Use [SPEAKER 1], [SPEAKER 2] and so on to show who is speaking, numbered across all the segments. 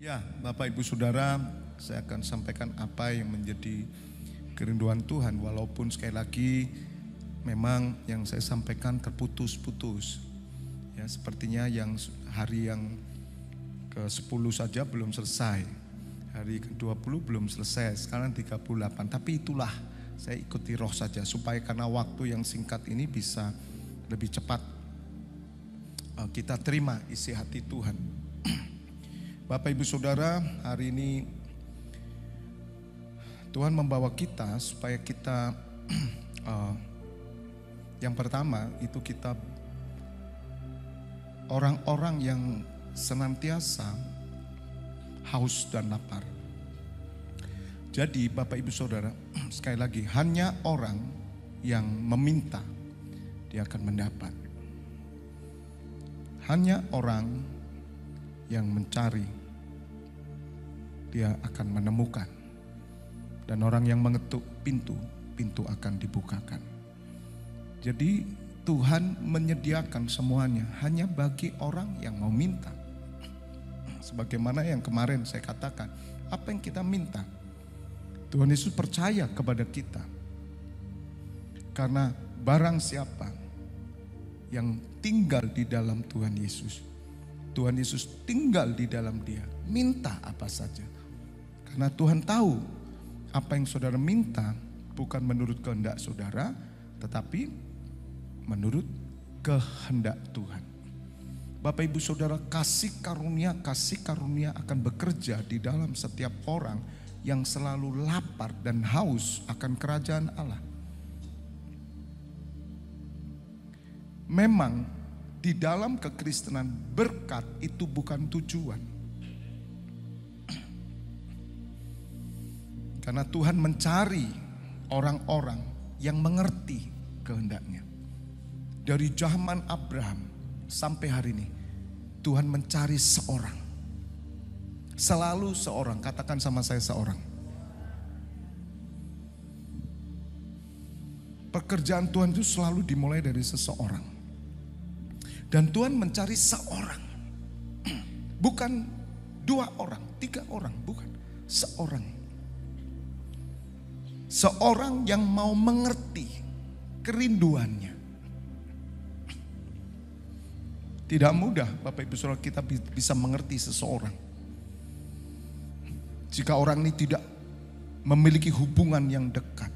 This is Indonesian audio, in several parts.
[SPEAKER 1] Ya, Bapak Ibu Saudara, saya akan sampaikan apa yang menjadi kerinduan Tuhan. Walaupun sekali lagi memang yang saya sampaikan terputus-putus. Ya, sepertinya yang hari yang ke-10 saja belum selesai. Hari ke-20 belum selesai, sekarang 38. Tapi itulah, saya ikuti roh saja supaya karena waktu yang singkat ini bisa lebih cepat kita terima isi hati Tuhan. Bapak Ibu Saudara, hari ini Tuhan membawa kita supaya kita yang pertama itu kita orang-orang yang senantiasa haus dan lapar. Jadi Bapak Ibu Saudara, sekali lagi hanya orang yang meminta dia akan mendapat. Hanya orang yang mencari dia akan menemukan. Dan orang yang mengetuk pintu, pintu akan dibukakan. Jadi Tuhan menyediakan semuanya hanya bagi orang yang mau minta. Sebagaimana yang kemarin saya katakan, apa yang kita minta, Tuhan Yesus percaya kepada kita. Karena barang siapa yang tinggal di dalam Tuhan Yesus, Tuhan Yesus tinggal di dalam dia, minta apa saja. Karena Tuhan tahu apa yang saudara minta bukan menurut kehendak saudara, tetapi menurut kehendak Tuhan. Bapak Ibu Saudara, kasih karunia akan bekerja di dalam setiap orang yang selalu lapar dan haus akan kerajaan Allah. Memang di dalam kekristenan berkat itu bukan tujuan. Karena Tuhan mencari orang-orang yang mengerti kehendaknya. Dari zaman Abraham sampai hari ini, Tuhan mencari seorang. Selalu seorang, katakan sama saya seorang. Pekerjaan Tuhan itu selalu dimulai dari seseorang. Dan Tuhan mencari seorang. Bukan 2 orang, 3 orang, bukan. Seorang. Seorang yang mau mengerti kerinduannya. Tidak mudah Bapak Ibu Saudara kita bisa mengerti seseorang. Jika orang ini tidak memiliki hubungan yang dekat.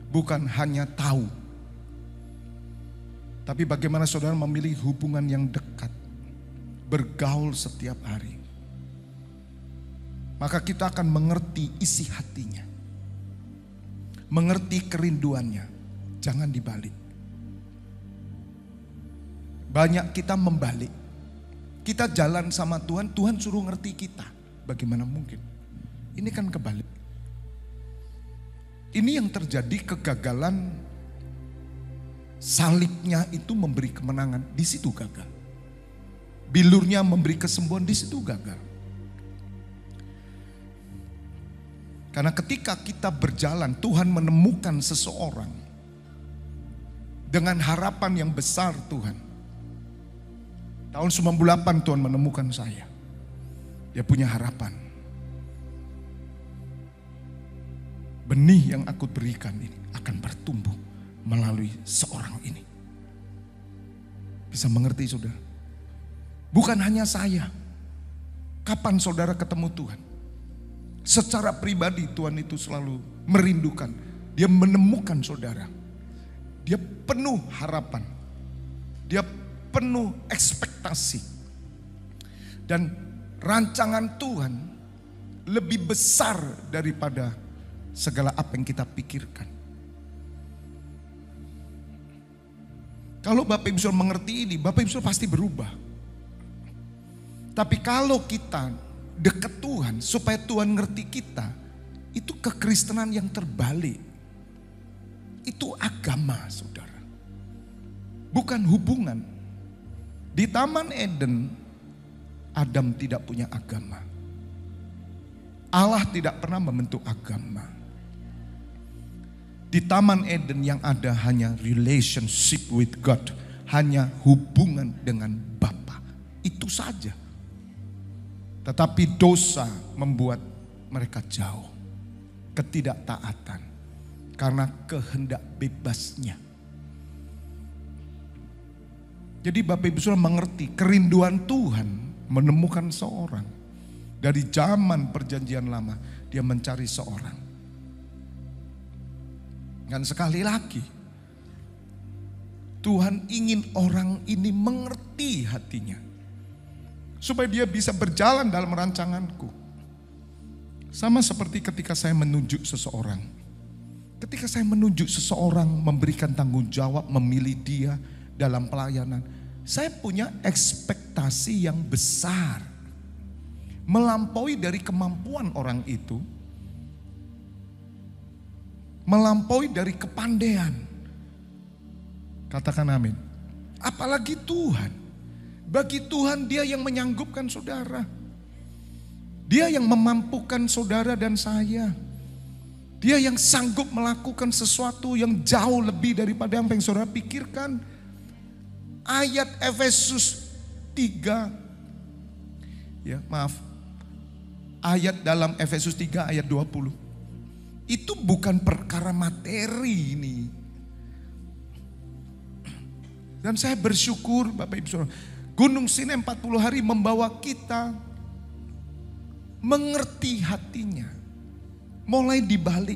[SPEAKER 1] Bukan hanya tahu. Tapi bagaimana saudara memilih hubungan yang dekat. Bergaul setiap hari. Maka kita akan mengerti isi hatinya. Mengerti kerinduannya. Jangan dibalik. Banyak kita membalik. Kita jalan sama Tuhan, Tuhan suruh ngerti kita. Bagaimana mungkin? Ini kan kebalik. Ini yang terjadi kegagalan. Salibnya itu memberi kemenangan, di situ gagal. Bilurnya memberi kesembuhan, di situ gagal. Karena ketika kita berjalan, Tuhan menemukan seseorang dengan harapan yang besar Tuhan. Tahun 98 Tuhan menemukan saya. Dia punya harapan. Benih yang aku berikan ini akan bertumbuh melalui seorang ini. Bisa mengerti saudara? Bukan hanya saya. Kapan saudara ketemu Tuhan? Secara pribadi Tuhan itu selalu merindukan. Dia menemukan saudara. Dia penuh harapan. Dia penuh ekspektasi. Dan rancangan Tuhan lebih besar daripada segala apa yang kita pikirkan. Kalau Bapak Ibu Saudara mengerti ini, Bapak Ibu Saudara pasti berubah. Tapi kalau kita dekat Tuhan, supaya Tuhan ngerti kita, itu kekristenan yang terbalik. Itu agama saudara. Bukan hubungan. Di Taman Eden, Adam tidak punya agama. Allah tidak pernah membentuk agama. Di Taman Eden yang ada hanya relationship with God. Hanya hubungan dengan Bapa. Itu saja. Tetapi dosa membuat mereka jauh. Ketidaktaatan karena kehendak bebasnya. Jadi Bapak Ibu Saudara mengerti kerinduan Tuhan menemukan seorang. Dari zaman perjanjian lama dia mencari seorang. Dan sekali lagi Tuhan ingin orang ini mengerti hatinya. Supaya dia bisa berjalan dalam rancanganku. Sama seperti ketika saya menunjuk seseorang. Ketika saya menunjuk seseorang, memberikan tanggung jawab, memilih dia dalam pelayanan. Saya punya ekspektasi yang besar. Melampaui dari kemampuan orang itu. Melampaui dari kepandaian. Katakan amin. Apalagi Tuhan. Bagi Tuhan dia yang menyanggupkan saudara. Dia yang memampukan saudara dan saya. Dia yang sanggup melakukan sesuatu yang jauh lebih daripada apa yang saudara pikirkan. Ayat Efesus 3. Ya, maaf. Ayat dalam Efesus 3 ayat 20. Itu bukan perkara materi ini. Dan saya bersyukur Bapak Ibu Saudara. Gunung Sinai 40 hari membawa kita mengerti hatinya. Mulai dibalik.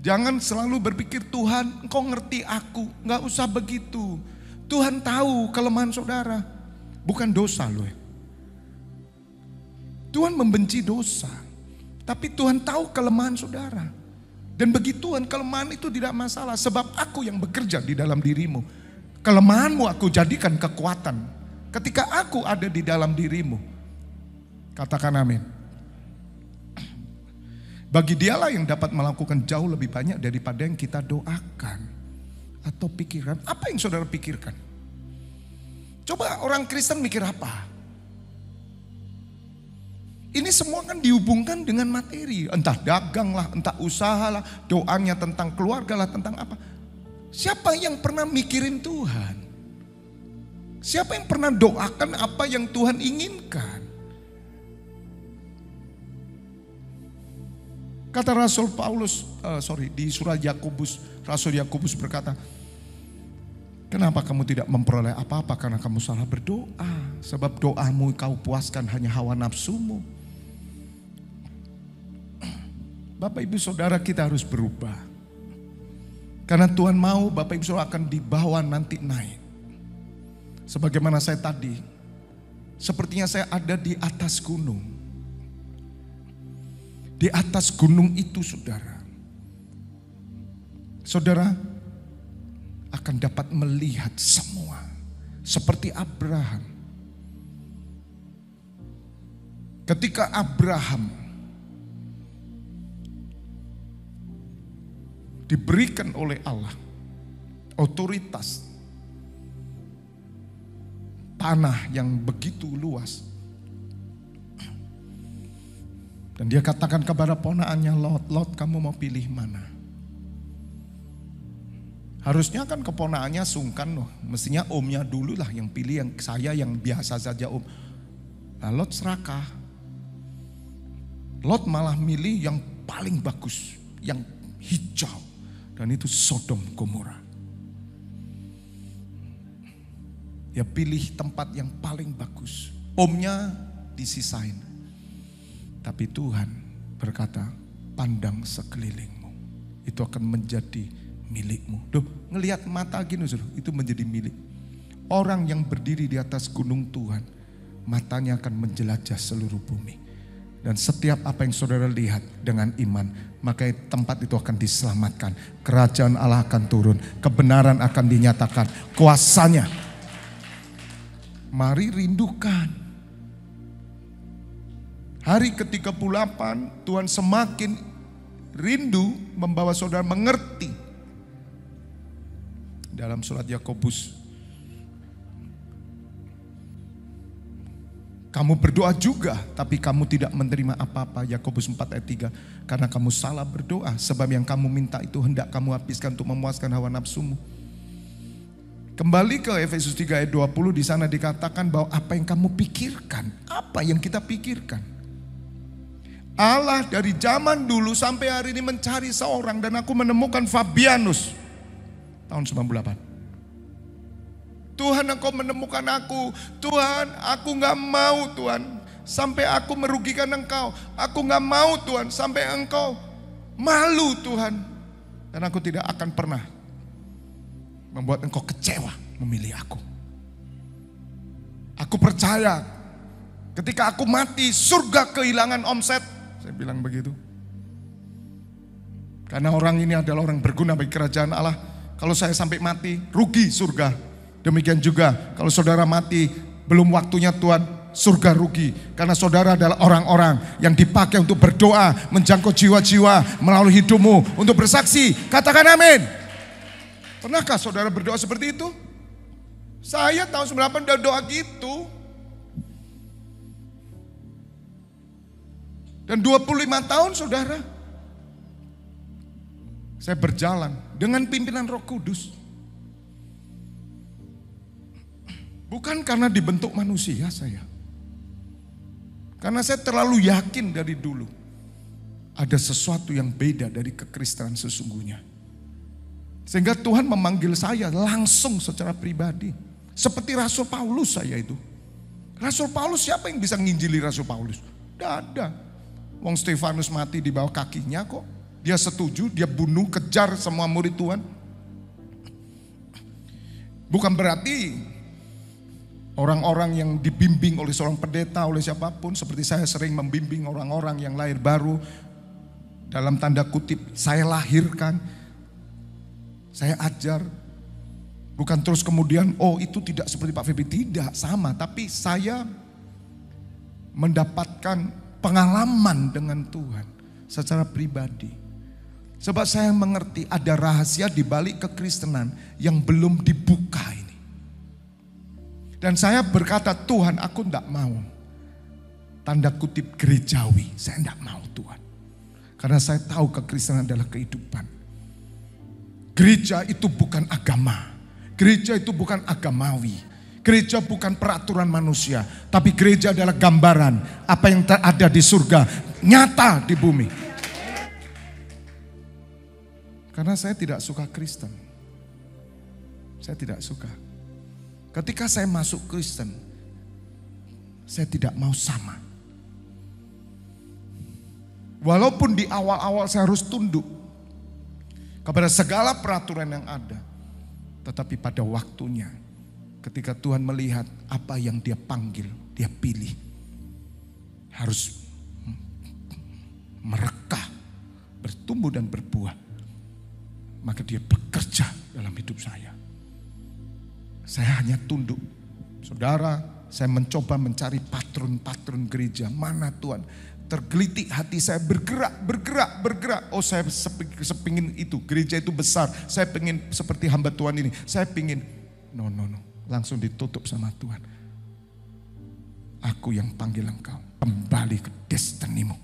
[SPEAKER 1] Jangan selalu berpikir Tuhan engkau ngerti aku. Gak usah begitu. Tuhan tahu kelemahan saudara. Bukan dosa loh. Tuhan membenci dosa. Tapi Tuhan tahu kelemahan saudara. Dan bagi Tuhan kelemahan itu tidak masalah. Sebab aku yang bekerja di dalam dirimu. Kelemahanmu aku jadikan kekuatan. Ketika aku ada di dalam dirimu. Katakan amin. Bagi dialah yang dapat melakukan jauh lebih banyak daripada yang kita doakan. Atau pikiran. Apa yang saudara pikirkan? Coba orang Kristen mikir apa? Ini semua kan dihubungkan dengan materi. Entah dagang lah, entah usaha lah. Doanya tentang keluarga lah, tentang apa. Siapa yang pernah mikirin Tuhan? Siapa yang pernah doakan apa yang Tuhan inginkan? Kata Rasul Paulus, di surat Yakobus, Rasul Yakobus berkata, kenapa kamu tidak memperoleh apa-apa karena kamu salah berdoa? Sebab doamu kau puaskan hanya hawa nafsumu. Bapak Ibu Saudara kita harus berubah. Karena Tuhan mau Bapak Ibu Saudara akan dibawa nanti naik. Sebagaimana saya tadi, sepertinya saya ada di atas gunung. Di atas gunung itu saudara. Saudara akan dapat melihat semua. Seperti Abraham. Ketika Abraham diberikan oleh Allah otoritas tanah yang begitu luas. Dan dia katakan kepada ponakannya Lot, Lot kamu mau pilih mana? Harusnya kan keponakannya sungkan loh. Mestinya omnya dulu lah yang pilih, yang saya yang biasa saja om. Nah Lot serakah. Lot malah milih yang paling bagus, yang hijau. Dan itu Sodom Gomora. Dia pilih tempat yang paling bagus. Omnya disisain. Tapi Tuhan berkata, pandang sekelilingmu. Itu akan menjadi milikmu. Duh, ngelihat mata gini itu menjadi milik. Orang yang berdiri di atas gunung Tuhan, matanya akan menjelajah seluruh bumi. Dan setiap apa yang saudara lihat dengan iman, maka tempat itu akan diselamatkan. Kerajaan Allah akan turun, kebenaran akan dinyatakan, kuasanya. Mari rindukan. Hari ke-38 Tuhan semakin rindu membawa saudara mengerti. Dalam surat Yakobus, kamu berdoa juga, tapi kamu tidak menerima apa-apa. Yakobus 4 ayat 3. Karena kamu salah berdoa. Sebab yang kamu minta itu hendak kamu habiskan untuk memuaskan hawa nafsumu. Kembali ke Efesus 3 ayat 20, di sana dikatakan bahwa apa yang kamu pikirkan, apa yang kita pikirkan. Allah dari zaman dulu sampai hari ini mencari seorang, dan aku menemukan Fabianus tahun 98. Tuhan, Engkau menemukan aku. Tuhan, aku gak mau Tuhan sampai aku merugikan Engkau. Aku gak mau Tuhan sampai Engkau malu Tuhan. Dan aku tidak akan pernah membuat Engkau kecewa memilih aku. Aku percaya ketika aku mati surga kehilangan omset. Saya bilang begitu. Karena orang ini adalah orang berguna bagi kerajaan Allah. Kalau saya sampai mati rugi surga. Demikian juga kalau saudara mati belum waktunya Tuhan, surga rugi. Karena saudara adalah orang-orang yang dipakai untuk berdoa, menjangkau jiwa-jiwa melalui hidupmu untuk bersaksi. Katakan amin. Pernahkah saudara berdoa seperti itu? Saya tahun 98 udah doa gitu. Dan 25 tahun saudara, saya berjalan dengan pimpinan Roh Kudus. Bukan karena dibentuk manusia saya. Karena saya terlalu yakin dari dulu. Ada sesuatu yang beda dari kekristenan sesungguhnya. Sehingga Tuhan memanggil saya langsung secara pribadi. Seperti Rasul Paulus saya itu. Rasul Paulus, siapa yang bisa nginjili Rasul Paulus? Tidak ada. Wong Stefanus mati di bawah kakinya kok. Dia setuju, dia bunuh, kejar semua murid Tuhan. Bukan berarti orang-orang yang dibimbing oleh seorang pendeta, oleh siapapun. Seperti saya sering membimbing orang-orang yang lahir baru. Dalam tanda kutip, saya lahirkan. Saya ajar, bukan terus kemudian, oh itu tidak seperti Pak Feby, tidak sama. Tapi saya mendapatkan pengalaman dengan Tuhan secara pribadi. Sebab saya mengerti ada rahasia di balik kekristenan yang belum dibuka ini. Dan saya berkata, Tuhan aku tidak mau. Tanda kutip gerejawi, saya tidak mau Tuhan. Karena saya tahu kekristenan adalah kehidupan. Gereja itu bukan agama. Gereja itu bukan agamawi. Gereja bukan peraturan manusia. Tapi gereja adalah gambaran apa yang ada di surga. Nyata di bumi. Karena saya tidak suka Kristen. Saya tidak suka. Ketika saya masuk Kristen, saya tidak mau sama. Walaupun di awal-awal saya harus tunduk kepada segala peraturan yang ada. Tetapi pada waktunya, ketika Tuhan melihat apa yang dia panggil, dia pilih. Harus merekah, bertumbuh dan berbuah. Maka dia bekerja dalam hidup saya. Saya hanya tunduk. Saudara, saya mencoba mencari patron-patron gereja. Mana Tuhan? Tergelitik hati saya, bergerak. Oh saya sepingin itu, gereja itu besar. Saya pengen seperti hamba Tuhan ini. Saya pengen, no. Langsung ditutup sama Tuhan. Aku yang panggil engkau, kembali ke destinimu.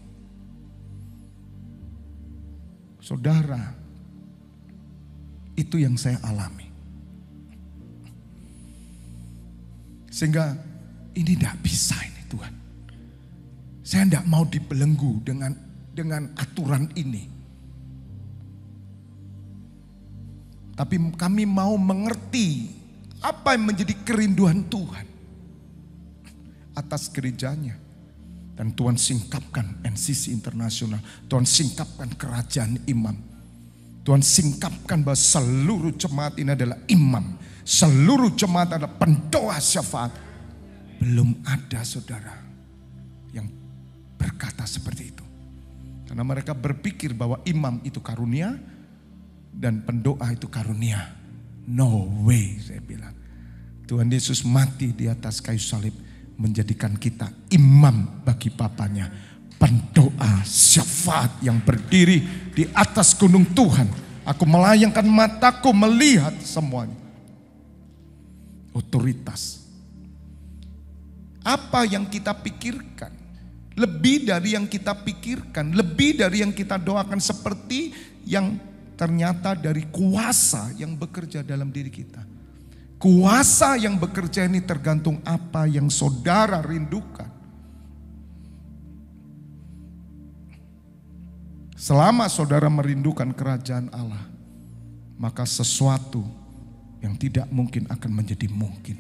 [SPEAKER 1] Saudara, itu yang saya alami. Sehingga ini tidak bisa ini Tuhan. Saya tidak mau dibelenggu dengan aturan ini. Tapi kami mau mengerti apa yang menjadi kerinduan Tuhan atas gerejanya. Dan Tuhan singkapkan NCC Internasional. Tuhan singkapkan kerajaan imam. Tuhan singkapkan bahwa seluruh jemaat ini adalah imam. Seluruh jemaat adalah pendoa syafaat. Belum ada saudara yang berkata seperti itu. Karena mereka berpikir bahwa imam itu karunia dan pendoa itu karunia. No way, saya bilang. Tuhan Yesus mati di atas kayu salib menjadikan kita imam bagi Bapanya. Pendoa syafaat yang berdiri di atas gunung Tuhan. Aku melayangkan mataku melihat semuanya. Otoritas. Apa yang kita pikirkan? Lebih dari yang kita pikirkan, lebih dari yang kita doakan, seperti yang ternyata dari kuasa yang bekerja dalam diri kita. Kuasa yang bekerja ini tergantung apa yang saudara rindukan. Selama saudara merindukan kerajaan Allah, maka sesuatu yang tidak mungkin akan menjadi mungkin.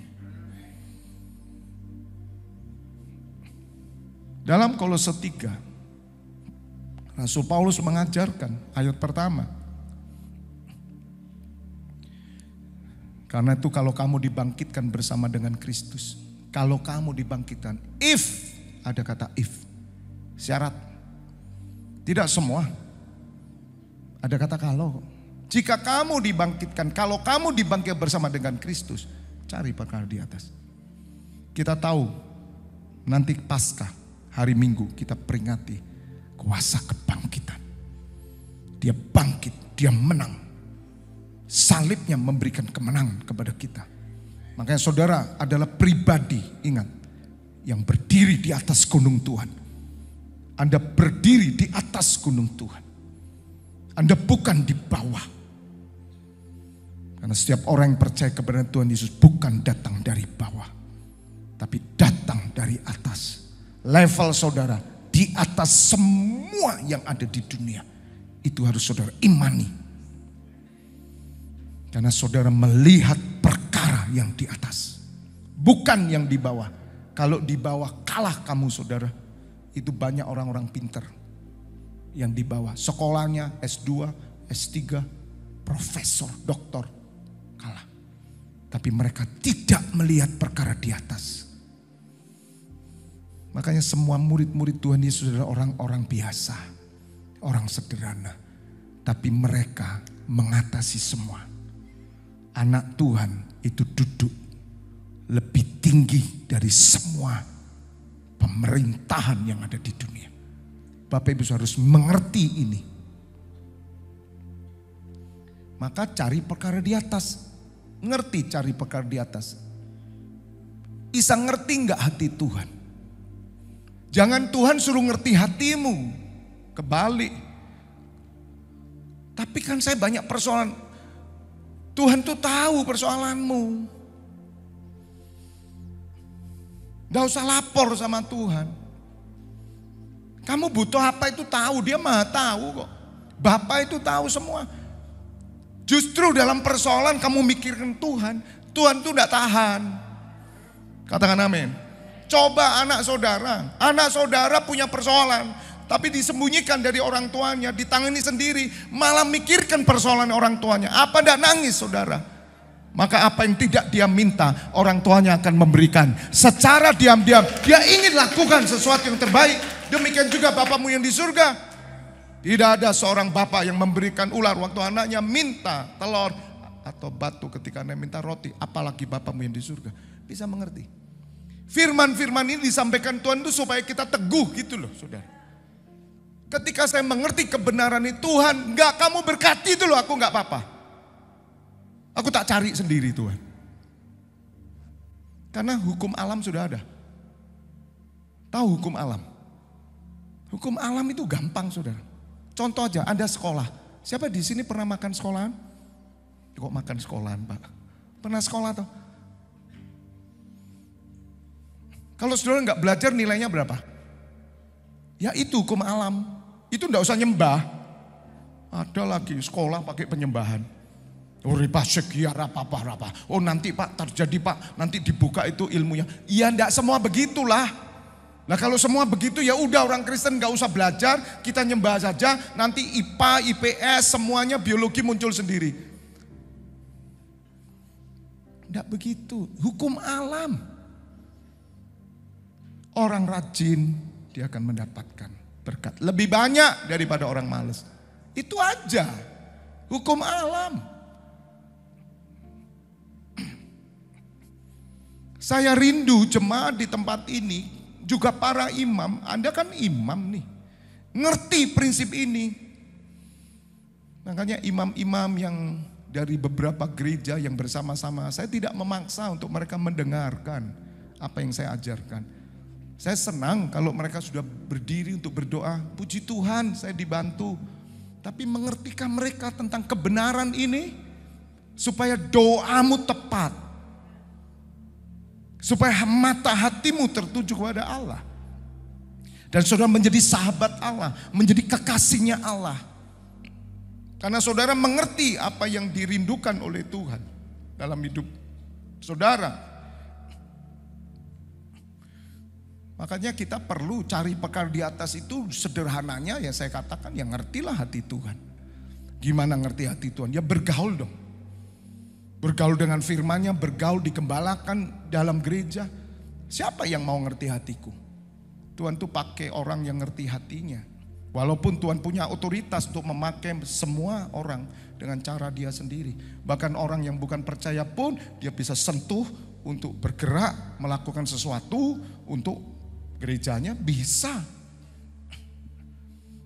[SPEAKER 1] Dalam Kolose 3, Rasul Paulus mengajarkan ayat pertama. Karena itu kalau kamu dibangkitkan bersama dengan Kristus. Kalau kamu dibangkitkan, if, ada kata if, syarat. Tidak semua, ada kata kalau. Jika kamu dibangkitkan, kalau kamu dibangkitkan bersama dengan Kristus, cari perkara di atas. Kita tahu nanti Paskah, hari Minggu kita peringati kuasa kebangkitan. Dia bangkit, dia menang. Salibnya memberikan kemenangan kepada kita. Makanya saudara adalah pribadi, ingat, yang berdiri di atas gunung Tuhan. Anda berdiri di atas gunung Tuhan. Anda bukan di bawah. Karena setiap orang yang percaya kepada Tuhan Yesus bukan datang dari bawah, tapi datang dari atas. Level saudara di atas semua yang ada di dunia. Itu harus saudara imani. Karena saudara melihat perkara yang di atas, bukan yang di bawah. Kalau di bawah kalah kamu saudara. Itu banyak orang-orang pintar yang di bawah. Sekolahnya S2, S3, profesor, doktor, kalah. Tapi mereka tidak melihat perkara di atas. Makanya semua murid-murid Tuhan Yesus adalah orang-orang biasa, orang sederhana. Tapi mereka mengatasi semua. Anak Tuhan itu duduk lebih tinggi dari semua pemerintahan yang ada di dunia. Bapak Ibu harus mengerti ini. Maka cari perkara di atas. Ngerti cari perkara di atas. Isa ngerti enggak hati Tuhan? Jangan Tuhan suruh ngerti hatimu. Kebalik. Tapi kan saya banyak persoalan. Tuhan tuh tahu persoalanmu. Gak usah lapor sama Tuhan. Kamu butuh apa itu tahu, dia maha tahu kok. Bapa itu tahu semua. Justru dalam persoalan kamu mikirkan Tuhan. Tuhan tuh gak tahan. Katakan amin. Coba anak saudara punya persoalan. Tapi disembunyikan dari orang tuanya, ditangani sendiri, malah mikirkan persoalan orang tuanya. Apa tidak nangis saudara? Maka apa yang tidak dia minta, orang tuanya akan memberikan. Secara diam-diam, dia ingin lakukan sesuatu yang terbaik. Demikian juga Bapamu yang di surga. Tidak ada seorang bapak yang memberikan ular waktu anaknya minta telur atau batu ketika anaknya minta roti. Apalagi Bapamu yang di surga. Bisa mengerti. Firman-firman ini disampaikan Tuhan itu supaya kita teguh gitu loh saudara. Ketika saya mengerti kebenaran itu, Tuhan enggak kamu berkati itu loh, aku enggak apa-apa. Aku tak cari sendiri Tuhan. Karena hukum alam sudah ada. Tahu hukum alam? Hukum alam itu gampang saudara. Contoh aja, Anda sekolah. Siapa di sini pernah makan sekolahan? Kok makan sekolahan Pak? Pernah sekolah toh? Kalau saudara enggak belajar nilainya berapa? Ya itu hukum alam. Itu enggak usah nyembah. Ada lagi sekolah pakai penyembahan. Oh riba sekian apa. Oh nanti Pak terjadi Pak. Nanti dibuka itu ilmunya. Iya enggak semua begitulah. Nah kalau semua begitu ya udah orang Kristen enggak usah belajar. Kita nyembah saja. Nanti IPA, IPS semuanya biologi muncul sendiri. Enggak begitu. Hukum alam. Orang rajin dia akan mendapatkan berkat lebih banyak daripada orang malas. Itu aja hukum alam. Saya rindu jemaat di tempat ini juga para imam. Anda kan imam nih, ngerti prinsip ini. Makanya imam-imam yang dari beberapa gereja yang bersama-sama, saya tidak memaksa untuk mereka mendengarkan apa yang saya ajarkan. Saya senang kalau mereka sudah berdiri untuk berdoa. Puji Tuhan saya dibantu. Tapi mengertikah mereka tentang kebenaran ini? Supaya doamu tepat. Supaya mata hatimu tertuju kepada Allah. Dan saudara menjadi sahabat Allah, menjadi kekasihnya Allah. Karena saudara mengerti apa yang dirindukan oleh Tuhan dalam hidup saudara. Makanya kita perlu cari perkara di atas itu sederhananya ya saya katakan ya ngertilah hati Tuhan. Gimana ngerti hati Tuhan? Ya bergaul dong. Bergaul dengan firman-Nya, bergaul digembalakan dalam gereja. Siapa yang mau ngerti hatiku? Tuhan tuh pakai orang yang ngerti hatinya. Walaupun Tuhan punya otoritas untuk memakai semua orang dengan cara dia sendiri. Bahkan orang yang bukan percaya pun dia bisa sentuh untuk bergerak melakukan sesuatu untuk gerejanya bisa.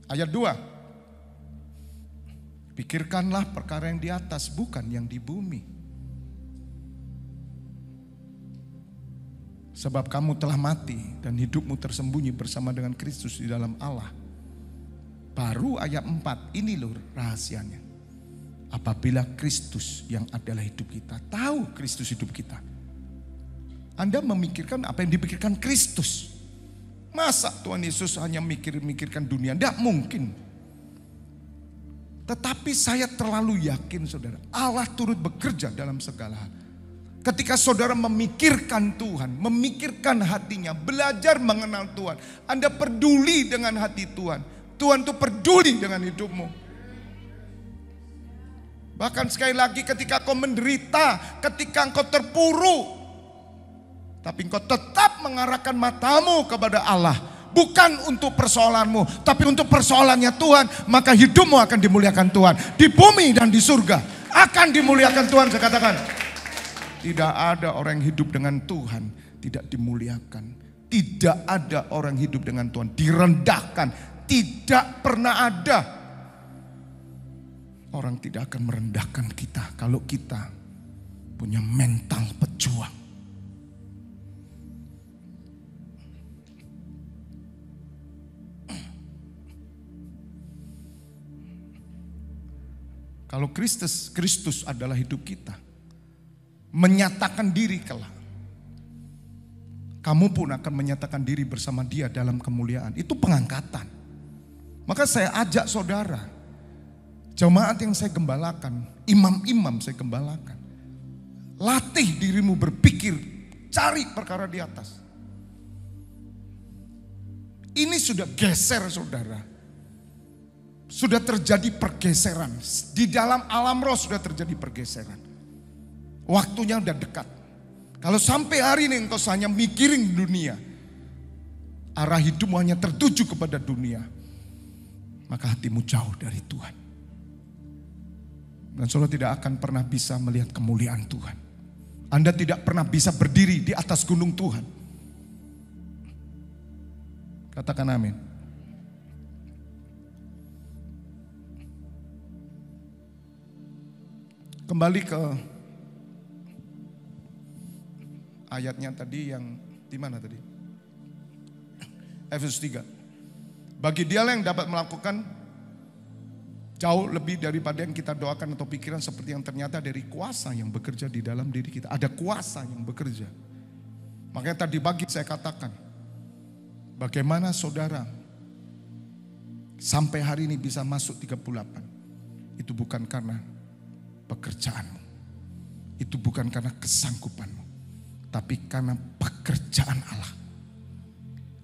[SPEAKER 1] Ayat 2. Pikirkanlah perkara yang di atas bukan yang di bumi. Sebab kamu telah mati dan hidupmu tersembunyi bersama dengan Kristus di dalam Allah. Baru ayat 4, ini loh rahasianya. Apabila Kristus yang adalah hidup kita, tahu Kristus hidup kita. Anda memikirkan apa yang dipikirkan Kristus. Masa Tuhan Yesus hanya mikirkan dunia? Tidak mungkin. Tetapi saya terlalu yakin saudara, Allah turut bekerja dalam segala hal. Ketika saudara memikirkan Tuhan, memikirkan hatinya, belajar mengenal Tuhan. Anda peduli dengan hati Tuhan. Tuhan itu peduli dengan hidupmu. Bahkan sekali lagi ketika kau menderita, ketika engkau terpuruk. Tapi engkau tetap mengarahkan matamu kepada Allah. Bukan untuk persoalanmu, tapi untuk persoalannya Tuhan. Maka hidupmu akan dimuliakan Tuhan. Di bumi dan di surga akan dimuliakan Tuhan, saya katakan. Tidak ada orang yang hidup dengan Tuhan tidak dimuliakan. Tidak ada orang hidup dengan Tuhan direndahkan. Tidak pernah ada. Orang tidak akan merendahkan kita kalau kita punya mental pejuang. Kalau Kristus adalah hidup kita, menyatakan diri kelak, kamu pun akan menyatakan diri bersama dia dalam kemuliaan. Itu pengangkatan. Maka saya ajak saudara, jemaat yang saya gembalakan, imam-imam saya gembalakan, latih dirimu berpikir, cari perkara di atas. Ini sudah geser saudara. Sudah terjadi pergeseran. Di dalam alam roh sudah terjadi pergeseran. Waktunya udah dekat. Kalau sampai hari ini engkau hanya mikirin dunia, arah hidupmu hanya tertuju kepada dunia, maka hatimu jauh dari Tuhan. Dan saudara tidak akan pernah bisa melihat kemuliaan Tuhan. Anda tidak pernah bisa berdiri di atas gunung Tuhan. Katakan amin. Kembali ke ayatnya tadi yang di mana tadi? Efesus 3. Bagi dialah yang dapat melakukan jauh lebih daripada yang kita doakan atau pikiran, seperti yang ternyata dari kuasa yang bekerja di dalam diri kita. Ada kuasa yang bekerja. Makanya tadi pagi saya katakan, bagaimana saudara sampai hari ini bisa masuk 38. Itu bukan karena pekerjaanmu. Itu bukan karena kesanggupanmu. Tapi karena pekerjaan Allah.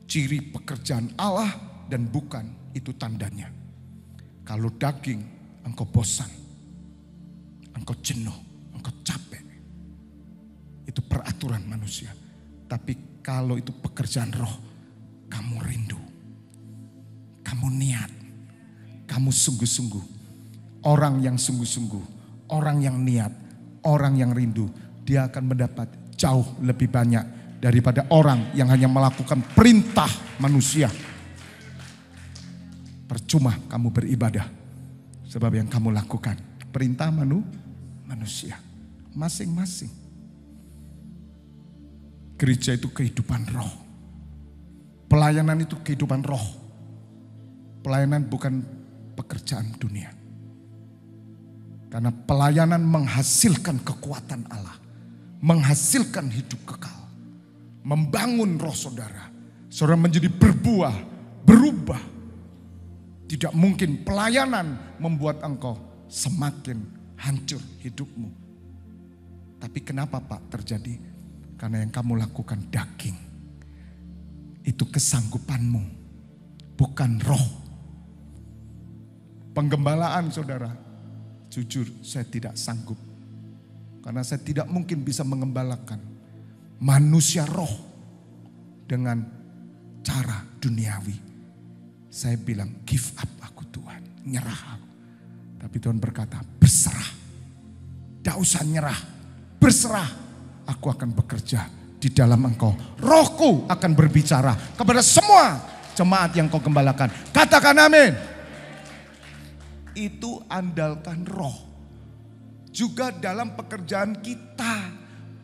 [SPEAKER 1] Ciri pekerjaan Allah dan bukan itu tandanya. Kalau daging engkau bosan, engkau jenuh, engkau capek. Itu peraturan manusia. Tapi kalau itu pekerjaan roh, kamu rindu. Kamu niat. Kamu sungguh-sungguh. Orang yang sungguh-sungguh, orang yang niat, orang yang rindu, dia akan mendapat jauh lebih banyak daripada orang yang hanya melakukan perintah manusia. Percuma kamu beribadah, sebab yang kamu lakukan perintah manusia masing-masing. Gereja itu kehidupan roh. Pelayanan itu kehidupan roh. Pelayanan bukan pekerjaan dunia. Karena pelayanan menghasilkan kekuatan Allah. Menghasilkan hidup kekal. membangun roh saudara. Saudara menjadi berbuah, berubah. Tidak mungkin pelayanan membuat engkau semakin hancur hidupmu. Tapi kenapa Pak terjadi? Karena yang kamu lakukan daging. Itu kesanggupanmu, bukan roh. Penggembalaan saudara, jujur saya tidak sanggup. Karena saya tidak mungkin bisa mengembalakan manusia roh dengan cara duniawi. Saya bilang give up aku Tuhan, nyerah aku. Tapi Tuhan berkata berserah. Tidak usah nyerah, berserah. Aku akan bekerja di dalam engkau. Rohku akan berbicara kepada semua jemaat yang kau gembalakan. Katakan amin. Itu andalkan roh. Juga dalam pekerjaan kita.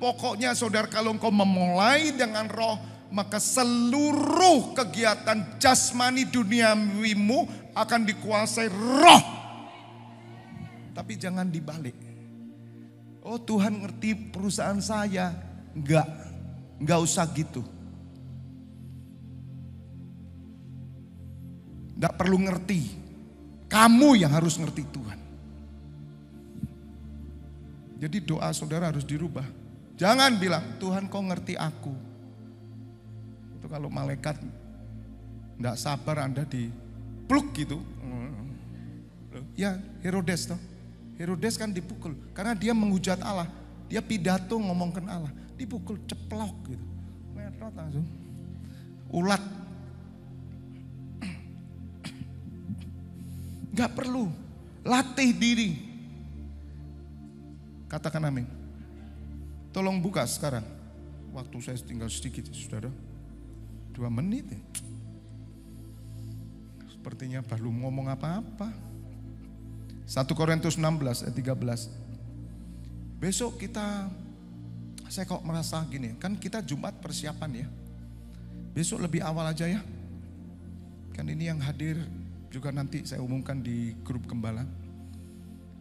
[SPEAKER 1] Pokoknya saudara, kalau engkau memulai dengan roh, maka seluruh kegiatan jasmani duniawimu akan dikuasai roh. Tapi jangan dibalik. Oh Tuhan ngerti perusahaan saya. Enggak usah gitu. Enggak perlu ngerti. Kamu yang harus ngerti Tuhan. Jadi doa saudara harus dirubah. Jangan bilang, Tuhan kau ngerti aku. Itu kalau malaikat enggak sabar Anda dipluk gitu. Ya Herodes toh. Herodes kan dipukul. Karena dia menghujat Allah. Dia pidato ngomongkan Allah. Dipukul ceplok gitu. Merot langsung. Ulat. Enggak perlu. Latih diri. Katakan amin. Tolong buka sekarang. Waktu saya tinggal sedikit saudara. 2 menit ya. Sepertinya belum ngomong apa-apa. 1 Korintus 16 ayat 13. Besok kita, saya kok merasa gini. Kan kita Jumat persiapan ya. Besok lebih awal aja ya. Kan ini yang hadir juga nanti saya umumkan di grup gembala.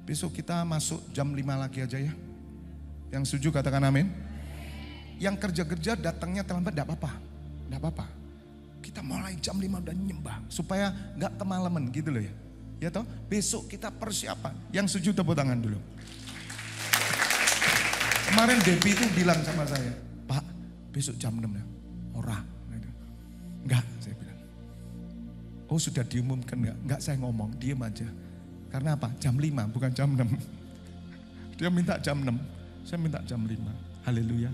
[SPEAKER 1] Besok kita masuk jam 5 lagi aja ya. Yang setuju katakan amin. Yang kerja-kerja datangnya terlambat enggak apa-apa. Enggak apa-apa. Kita mulai jam 5 udah nyembah. Supaya enggak kemalaman gitu loh ya. Ya toh, besok kita persiapan. Yang setuju tepuk tangan dulu. Kemarin Debbie itu bilang sama saya, Pak besok jam 6 ya. Ora. Enggak saya bilang. Oh sudah diumumkan enggak? Enggak saya ngomong, diem aja. Karena apa? Jam 5 bukan jam 6. Dia minta jam 6, saya minta jam 5. Haleluya.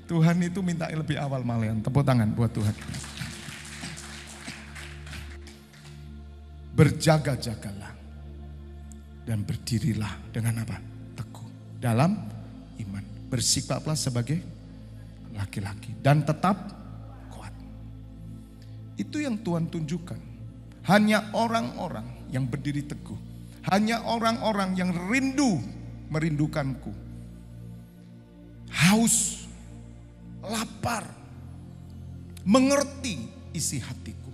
[SPEAKER 1] Tuhan itu minta lebih awal malahan. Tepuk tangan buat Tuhan. Berjaga-jagalah. Dan berdirilah dengan apa? Teguh. Dalam iman. Bersikaplah sebagai laki-laki. Dan tetap kuat. Itu yang Tuhan tunjukkan. Hanya orang-orang yang berdiri teguh. Hanya orang-orang yang merindukanku. Haus, lapar, mengerti isi hatiku.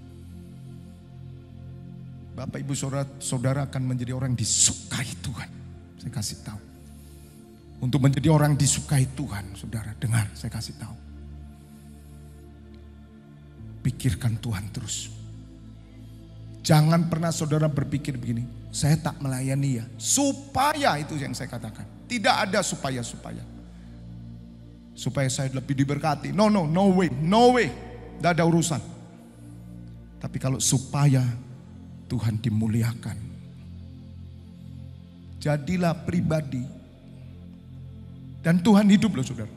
[SPEAKER 1] Bapak ibu saudara akan menjadi orang disukai Tuhan. Saya kasih tahu. Untuk menjadi orang disukai Tuhan, saudara dengar saya kasih tahu. Pikirkan Tuhan terus. Jangan pernah saudara berpikir begini, saya tak melayani ya. Supaya itu yang saya katakan. Tidak ada supaya-supaya. Supaya saya lebih diberkati. No way. Tidak ada urusan. Tapi kalau supaya Tuhan dimuliakan. Jadilah pribadi. Dan Tuhan hidup loh saudara.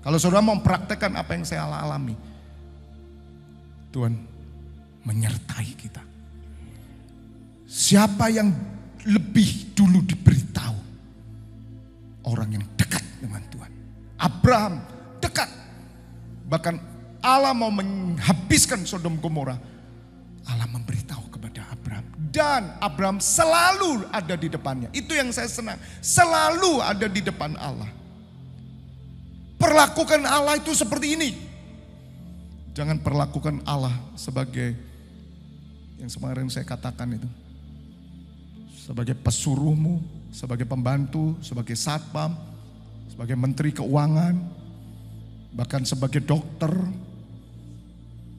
[SPEAKER 1] Kalau saudara mau mempraktekkan apa yang saya alami. Tuhan menyertai kita. Siapa yang lebih dulu diberitahu? Orang yang dekat dengan Tuhan. Abraham dekat. Bahkan Allah mau menghabiskan Sodom Gomora. Allah memberitahu kepada Abraham. Dan Abraham selalu ada di depannya. Itu yang saya senang. Selalu ada di depan Allah. Perlakukan Allah itu seperti ini. Jangan perlakukan Allah sebagai yang kemarin saya katakan itu. Sebagai pesuruhmu, sebagai pembantu, sebagai satpam, sebagai menteri keuangan. Bahkan sebagai dokter,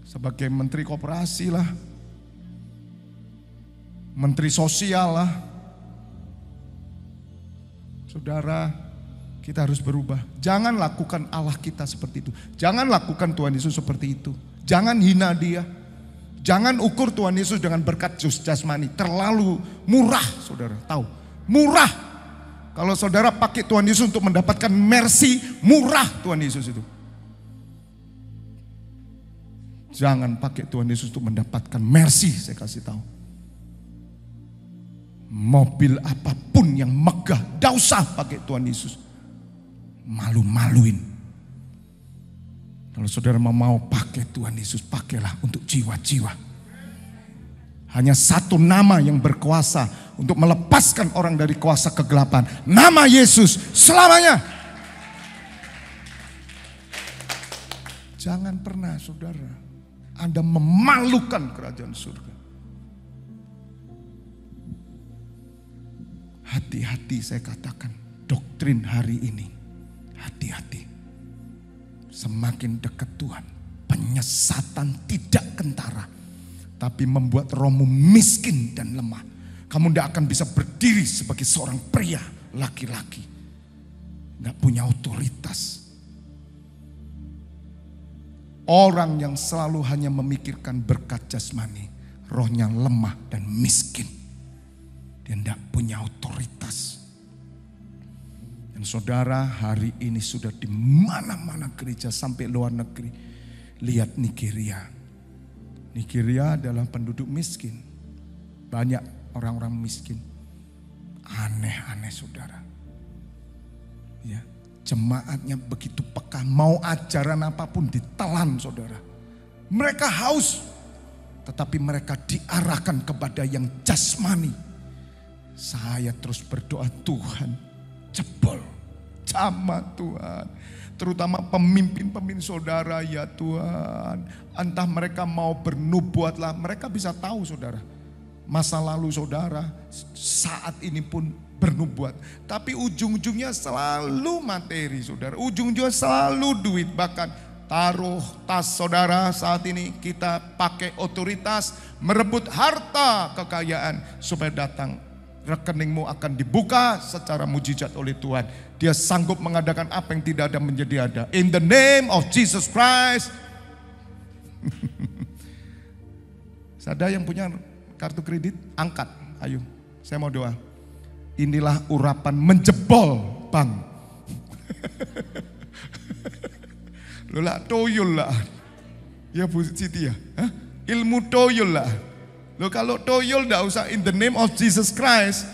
[SPEAKER 1] sebagai menteri koperasi lah, menteri sosial lah. Saudara, kita harus berubah. Jangan lakukan Allah kita seperti itu. Jangan lakukan Tuhan Yesus seperti itu. Jangan hina dia. Jangan ukur Tuhan Yesus dengan berkat jasmani. Terlalu murah, saudara. Tahu? Murah. Kalau saudara pakai Tuhan Yesus untuk mendapatkan mercy, murah Tuhan Yesus itu. Jangan pakai Tuhan Yesus untuk mendapatkan mercy, saya kasih tahu. Mobil apapun yang megah, tidak usah pakai Tuhan Yesus. Malu-maluin. Kalau saudara mau pakai Tuhan Yesus, pakailah untuk jiwa-jiwa. Hanya satu nama yang berkuasa untuk melepaskan orang dari kuasa kegelapan. Nama Yesus selamanya. Jangan pernah saudara Anda memalukan kerajaan surga. Hati-hati saya katakan, doktrin hari ini. Hati-hati. Semakin dekat Tuhan, penyesatan tidak kentara, tapi membuat rohmu miskin dan lemah. Kamu tidak akan bisa berdiri sebagai seorang pria, laki-laki. Tidak punya otoritas. Orang yang selalu hanya memikirkan berkat jasmani, rohnya lemah dan miskin. Dia tidak punya otoritas. Dan saudara, hari ini sudah di mana-mana gereja sampai luar negeri. Lihat Nigeria. Nigeria adalah penduduk miskin. Banyak orang-orang miskin. Aneh-aneh saudara. Ya. Jemaatnya begitu peka, mau ajaran apapun ditelan saudara. Mereka haus, tetapi mereka diarahkan kepada yang jasmani. Saya terus berdoa, Tuhan jebol jamaah Tuhan. Terutama pemimpin-pemimpin saudara ya Tuhan. Entah mereka mau bernubuatlah, mereka bisa tahu saudara. Masa lalu saudara saat ini pun bernubuat. Tapi ujung-ujungnya selalu materi saudara. Ujung-ujungnya selalu duit. Bahkan taruh tas saudara saat ini kita pakai otoritas merebut harta kekayaan supaya datang. Rekeningmu akan dibuka secara mujizat oleh Tuhan. Dia sanggup mengadakan apa yang tidak ada menjadi ada. In the name of Jesus Christ. Ada yang punya kartu kredit? Angkat, ayo. Saya mau doa. Inilah urapan menjebol bank. Loh lah, toyol lah. Ya Bu Siti ya. Hah? Ilmu toyol lah. Loh kalau toyol enggak usah in the name of Jesus Christ.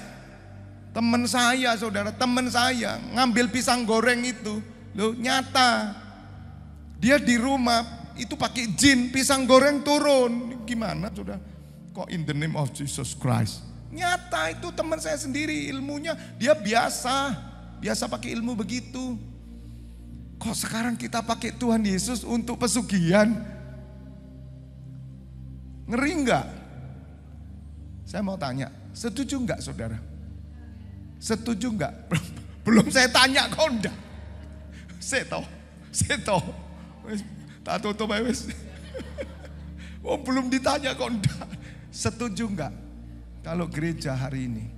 [SPEAKER 1] Teman saya saudara, teman saya ngambil pisang goreng itu. Loh nyata. Dia di rumah itu pakai jin, pisang goreng turun. Gimana saudara? Kok in the name of Jesus Christ? Nyata itu teman saya sendiri ilmunya. Dia biasa pakai ilmu begitu. Kok sekarang kita pakai Tuhan Yesus untuk pesugihan? Ngeri enggak? Saya mau tanya, setuju enggak saudara? Setuju enggak? Belum saya tanya kok enggak. Saya tahu. Tak tutup wes. Oh belum ditanya kok enggak. Setuju enggak? Kalau gereja hari ini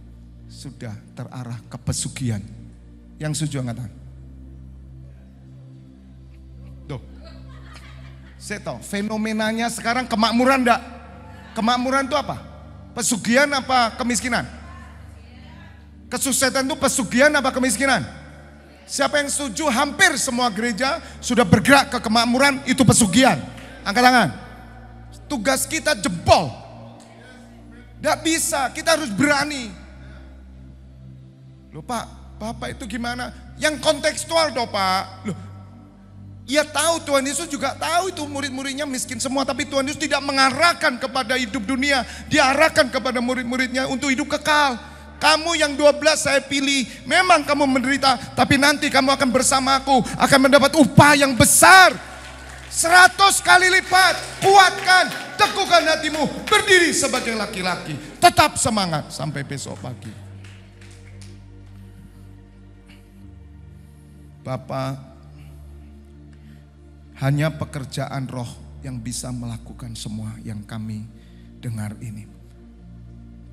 [SPEAKER 1] sudah terarah ke pesugihan. Yang setuju angkat tangan. Tuh. Saya tahu fenomenanya sekarang kemakmuran enggak? Kemakmuran itu apa? Pesugihan apa kemiskinan? Kesuksesan itu pesugihan apa kemiskinan? Siapa yang setuju? Hampir semua gereja sudah bergerak ke kemakmuran, itu pesugihan. Angkat tangan. Tugas kita jebol. Tidak bisa, kita harus berani. Loh Pak, Bapak itu gimana? Yang kontekstual dong Pak. Loh, ia tahu, Tuhan Yesus juga tahu itu murid-muridnya miskin semua. Tapi Tuhan Yesus tidak mengarahkan kepada hidup dunia. Dia arahkan kepada murid-muridnya untuk hidup kekal. Kamu yang 12 saya pilih. Memang kamu menderita. Tapi nanti kamu akan bersamaku. Akan mendapat upah yang besar. 100 kali lipat. Kuatkan, teguhkan hatimu. Berdiri sebagai laki-laki. Tetap semangat sampai besok pagi. Bapak, Hanya pekerjaan Roh yang bisa melakukan semua yang kami dengar ini.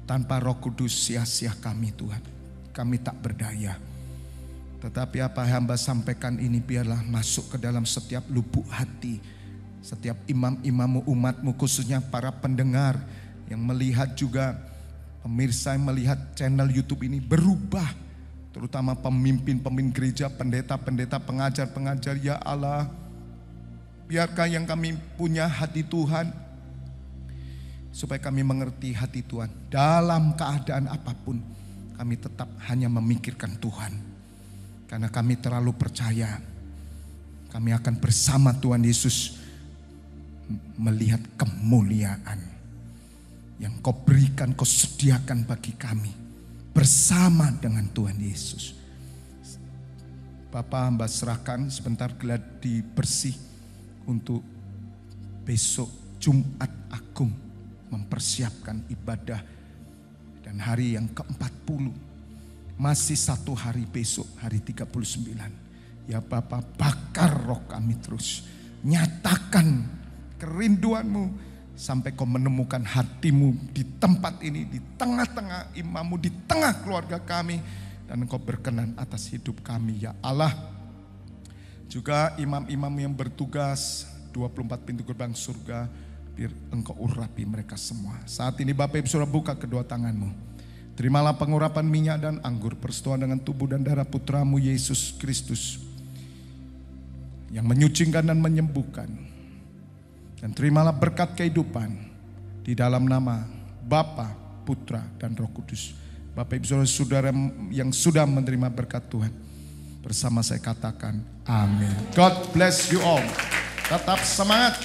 [SPEAKER 1] Tanpa Roh Kudus sia-sia kami Tuhan. Kami tak berdaya. Tetapi apa hamba sampaikan ini biarlah masuk ke dalam setiap lubuk hati. Setiap imam-imammu, umatmu, khususnya para pendengar yang melihat juga, pemirsa yang melihat channel YouTube ini berubah. Terutama pemimpin-pemimpin gereja, pendeta-pendeta, pengajar-pengajar. Ya Allah, biarkah yang kami punya hati Tuhan, supaya kami mengerti hati Tuhan. Dalam keadaan apapun, kami tetap hanya memikirkan Tuhan. Karena kami terlalu percaya, kami akan bersama Tuhan Yesus melihat kemuliaan yang Kau berikan, Kau sediakan bagi kami. Bersama dengan Tuhan Yesus. Bapak hamba serahkan sebentar geladi bersih untuk besok Jumat Agung, mempersiapkan ibadah dan hari yang ke-40. Masih satu hari besok, hari 39. Ya Bapak, bakar roh kami terus. Nyatakan kerinduanmu sampai Kau menemukan hatimu di tempat ini, di tengah-tengah imammu, di tengah keluarga kami. Dan Kau berkenan atas hidup kami ya Allah. Juga imam-imam yang bertugas 24 pintu gerbang surga, biar Engkau urapi mereka semua. Saat ini Bapak Ibu Saudara, buka kedua tanganmu. Terimalah pengurapan minyak dan anggur persetujuan dengan tubuh dan darah putramu Yesus Kristus, yang menyucikan dan menyembuhkan. Dan terimalah berkat kehidupan di dalam nama Bapa, Putra, dan Roh Kudus. Bapak Ibu Saudara yang sudah menerima berkat Tuhan, bersama saya katakan amin. God bless you all. Tetap semangat.